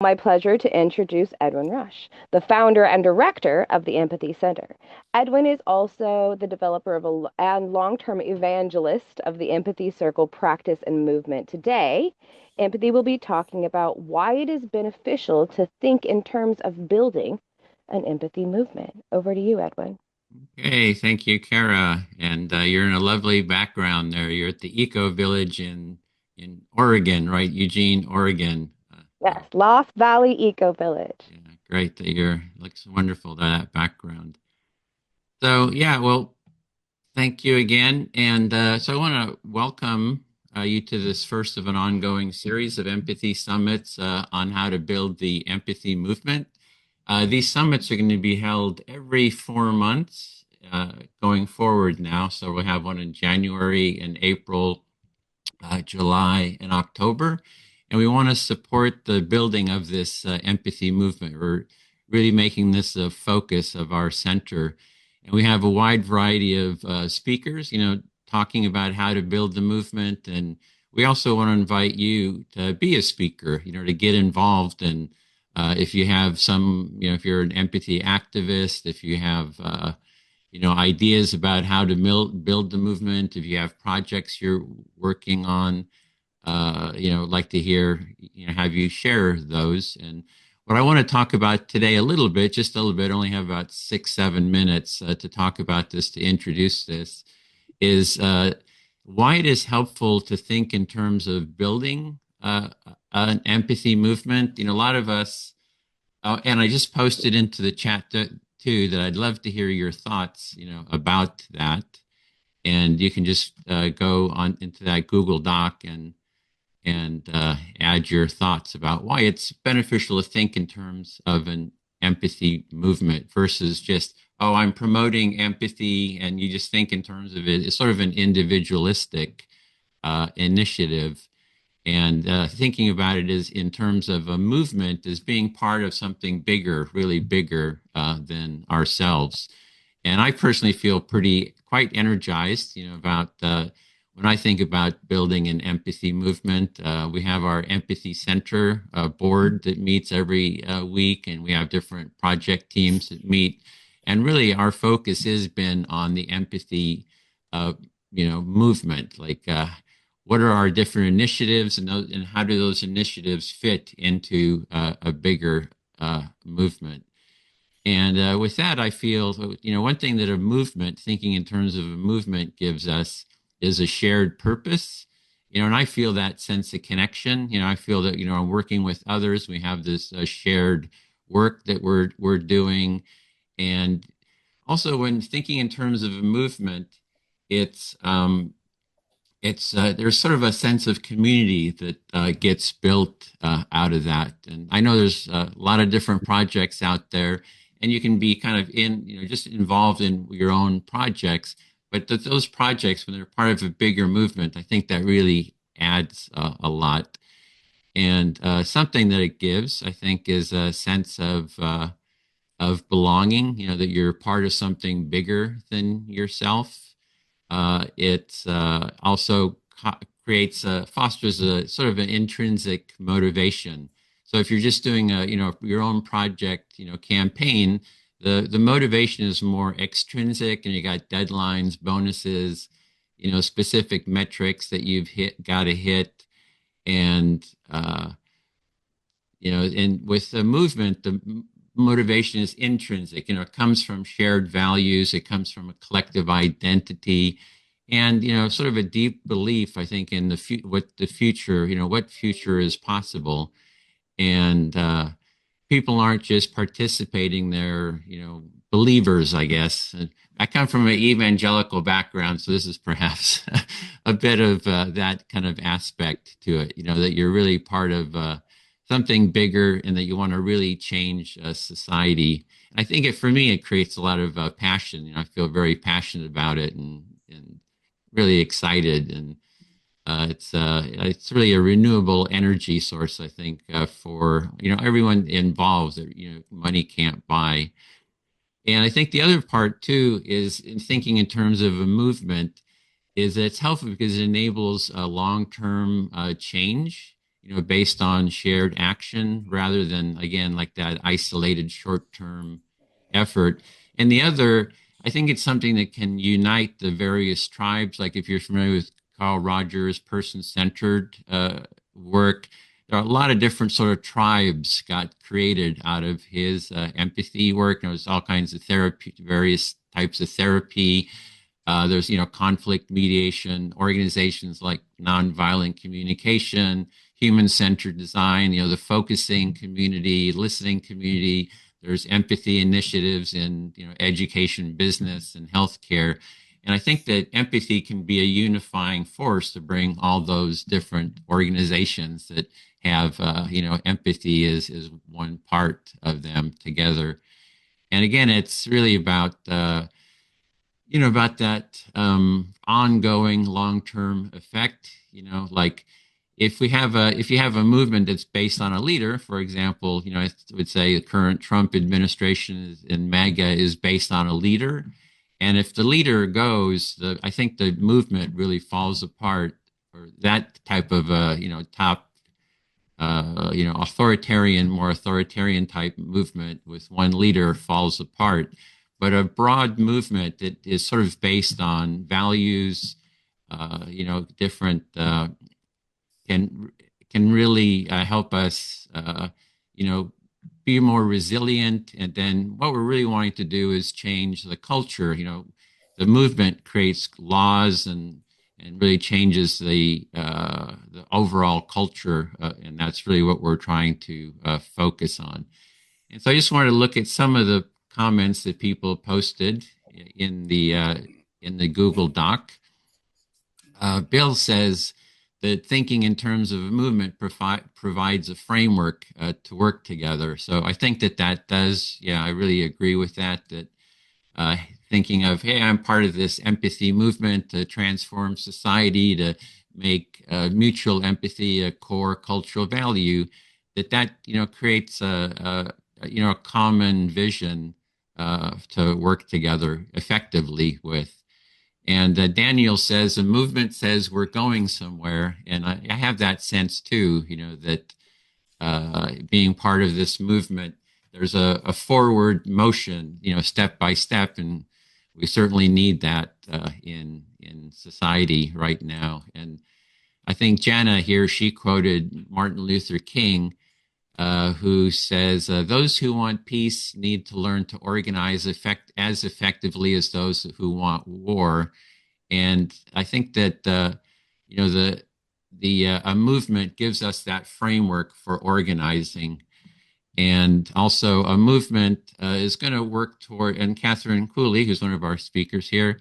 My pleasure to introduce Edwin Rutsch, the founder and director of the Empathy Center. Edwin is also the developer of and long-term evangelist of the Empathy Circle practice and movement. Today, Empathy will be talking about why it is beneficial to think in terms of building an empathy movement. Over to you, Edwin. Hey, thank you, Kara. And you're in a lovely background there. You're at the Eco Village in Oregon, right? Eugene, Oregon. Yes, Lost Valley Eco Village. Yeah, great that you're looks wonderful that background. So yeah, well, thank you again. And so I want to welcome you to this first of an ongoing series of empathy summits on how to build the empathy movement. These summits are going to be held every 4 months going forward now. So we'll have one in January and April, July, and October. And we want to support the building of this empathy movement. We're really making this a focus of our center. And we have a wide variety of speakers, talking about how to build the movement. And we also want to invite you to be a speaker, to get involved. And if you have if you're an empathy activist, if you have, ideas about how to build the movement, if you have projects you're working on, like to hear, have you share those. And what I want to talk about today just a little bit, only have about 6, 7 minutes to talk about this, to introduce this, is why it is helpful to think in terms of building an empathy movement. A lot of us, and I just posted into the chat too that I'd love to hear your thoughts, about that. And you can just go on into that Google Doc and add your thoughts about why it's beneficial to think in terms of an empathy movement versus just, oh, I'm promoting empathy, and you just think in terms of it. It's sort of an individualistic initiative. And thinking about it is in terms of a movement as being part of something bigger, really bigger than ourselves. And I personally feel quite energized, about when I think about building an empathy movement. We have our Empathy Center board that meets every week, and we have different project teams that meet. And really, our focus has been on the empathy, movement. Like, what are our different initiatives, and how do those initiatives fit into a bigger movement? And with that, I feel, one thing that thinking in terms of a movement gives us is a shared purpose, and I feel that sense of connection. I feel that, I'm working with others. We have this shared work that we're doing. And also when thinking in terms of a movement, it's, there's sort of a sense of community that gets built out of that. And I know there's a lot of different projects out there, and you can be kind of just involved in your own projects. But those projects, when they're part of a bigger movement, I think that really adds a lot. And something that it gives, I think, is a sense of belonging. That you're part of something bigger than yourself. It also creates fosters a sort of an intrinsic motivation. So if you're just doing your own project, campaign, the motivation is more extrinsic, and you got deadlines, bonuses, specific metrics that you've got to hit. And and with the movement, the motivation is intrinsic. It comes from shared values. It comes from a collective identity, and sort of a deep belief, I think, in what the future, what future is possible. And people aren't just participating; they're, believers, I guess. And I come from an evangelical background, so this is perhaps a bit of that kind of aspect to it. That you're really part of something bigger, and that you want to really change society. And I think for me, it creates a lot of passion. I feel very passionate about it, and really excited. And it's really a renewable energy source, I think, for everyone involved that money can't buy. And I think the other part too is in thinking in terms of a movement is that it's helpful because it enables a long-term change. based on shared action rather than, again, like that isolated short-term effort. And the other, I think it's something that can unite the various tribes. Like if you're familiar with Carl Rogers' person-centered work, there are a lot of different sort of tribes got created out of his empathy work. There was all kinds of therapy, various types of therapy. There's, conflict mediation, organizations like nonviolent communication, human-centered design, the focusing community, listening community. There's empathy initiatives in, education, business, and healthcare. And I think that empathy can be a unifying force to bring all those different organizations that have, empathy is one part of them together. And again, it's really about that ongoing long-term effect. Like if you have a movement that's based on a leader, for example, I would say the current Trump administration in MAGA is based on a leader. And if the leader goes, I think the movement really falls apart. Or that type of top more authoritarian type movement with one leader falls apart. But a broad movement that is sort of based on values, different can can really help us, be more resilient. And then what we're really wanting to do is change the culture. The movement creates laws and really changes the overall culture, and that's really what we're trying to focus on. And so I just wanted to look at some of the comments that people posted in the Google Doc. Bill says that thinking in terms of a movement provides a framework to work together. So I think that does, yeah, I really agree with that. That uh, thinking of, hey, I'm part of this empathy movement to transform society, to make mutual empathy a core cultural value, that creates a common vision to work together effectively with. And Daniel says a movement says we're going somewhere, and I have that sense too. That being part of this movement, there's a forward motion, step by step, and we certainly need that in society right now. And I think Jana here, she quoted Martin Luther King, who says, "Those who want peace need to learn to organize as effectively as those who want war." And I think that the a movement gives us that framework for organizing. And also a movement is going to work toward, and Catherine Cooley, who's one of our speakers here,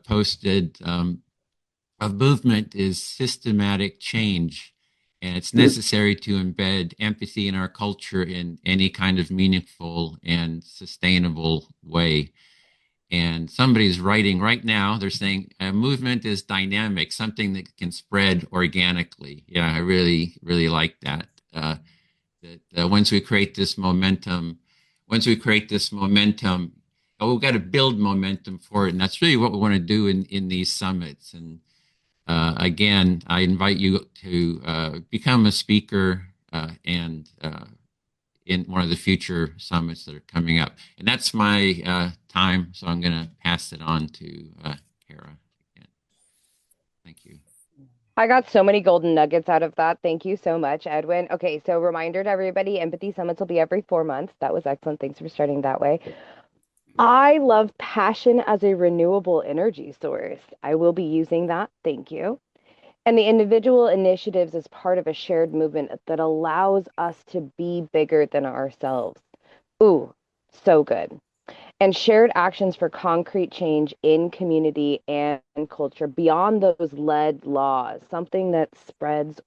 posted, a movement is systematic change, and it's necessary to embed empathy in our culture in any kind of meaningful and sustainable way. And somebody's writing right now, they're saying a movement is dynamic, something that can spread organically. Yeah, I really, really like that. That once we create this momentum, we've got to build momentum for it. And that's really what we want to do in these summits. And again, I invite you to become a speaker and in one of the future summits that are coming up. And that's my time, so I'm going to pass it on to Kara again. Thank you. I got so many golden nuggets out of that. Thank you so much, Edwin. Okay, so reminder to everybody, Empathy Summits will be every 4 months. That was excellent. Thanks for starting that way. I love passion as a renewable energy source. I will be using that. Thank you. And the individual initiatives as part of a shared movement that allows us to be bigger than ourselves. Ooh, so good. And shared actions for concrete change in community and culture beyond those lead laws, something that spreads